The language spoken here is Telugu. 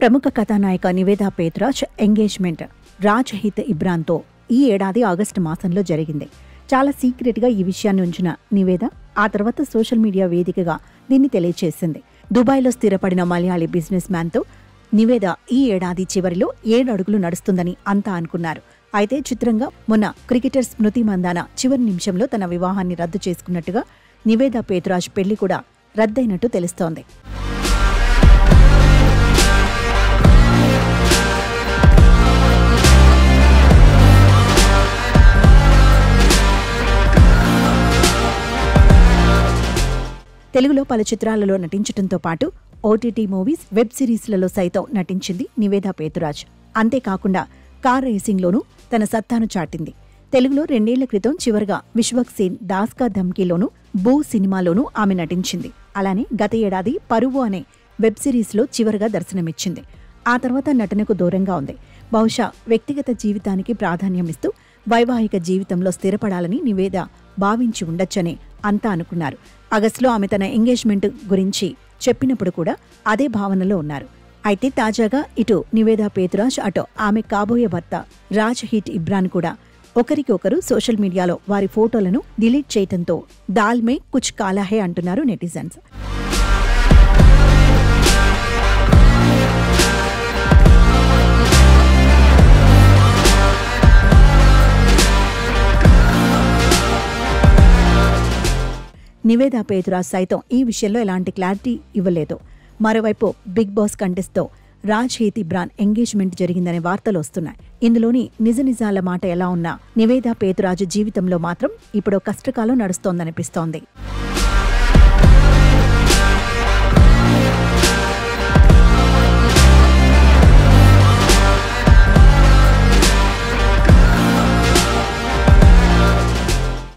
ప్రముఖ కథానాయిక నివేదా పేతురాజ్ ఎంగేజ్మెంట్ రాజ్ హిత్ ఇబ్రాన్తో ఈ ఏడాది ఆగస్టు మాసంలో జరిగింది. చాలా సీక్రెట్గా ఈ విషయాన్ని ఉంచిన నివేద ఆ తర్వాత సోషల్ మీడియా వేదికగా దీన్ని తెలియజేసింది. దుబాయ్లో స్థిరపడిన మలయాళీ బిజినెస్ మ్యాన్తో నివేద ఈ ఏడాది చివరిలో 7 అడుగులు నడుస్తుందని అంతా అనుకున్నారు. అయితే చిత్రంగా మొన్న క్రికెటర్ స్మృతి మందాన చివరి నిమిషంలో తన వివాహాన్ని రద్దు చేసుకున్నట్టుగా నివేదా పేతురాజ్ పెళ్లి కూడా రద్దయినట్టు తెలుస్తోంది. తెలుగులో పలు చిత్రాలలో నటించడంతో పాటు ఓటీటీ మూవీస్, వెబ్ సిరీస్లలో సైతం నటించింది నివేదా పేతురాజ్. అంతేకాకుండా కార్ రేసింగ్లోనూ తన సత్తాను చాటింది. తెలుగులో 2 ఏళ్ల క్రితం చివరగా విశ్వక్సేన్ దాస్ కా ధమ్కీలోనూ, బూ సినిమాలోనూ ఆమె నటించింది. అలానే గత ఏడాది పరువు అనే వెబ్ సిరీస్లో చివరగా దర్శనమిచ్చింది. ఆ తర్వాత నటనకు దూరంగా ఉంది. బహుశా వ్యక్తిగత జీవితానికి ప్రాధాన్యమిస్తూ వైవాహిక జీవితంలో స్థిరపడాలని నివేద భావించి ఉండొచ్చని అంతా అనుకున్నారు. ఆగస్టులో ఆమె తన ఎంగేజ్మెంట్ గురించి చెప్పినప్పుడు కూడా అదే భావనలో ఉన్నారు. అయితే తాజాగా ఇటు నివేదా పేతురాజ్, అటు ఆమె కాబోయే భర్త రాజ్ హిత్ ఇబ్రాన్ కూడా ఒకరికి ఒకరు సోషల్ మీడియాలో వారి ఫోటోలను డిలీట్ చేయడంతో దాల్ మే కుచ్ కాలా హై అంటున్నారు నెటిజన్స్. నివేదా పేతురాజ్ సైతం ఈ విషయంలో ఎలాంటి క్లారిటీ ఇవ్వలేదు. మరోవైపు బిగ్ బాస్ కంటెస్ట్తో రాజ్ హిత్ ఇబ్రాన్ ఎంగేజ్మెంట్ జరిగిందనే వార్తలు వస్తున్నాయి. ఇందులోని నిజాల మాట ఎలా ఉన్నా నివేదా పేతురాజ్ జీవితంలో మాత్రం ఇప్పుడు కష్టకాలం నడుస్తోందనిపిస్తోంది.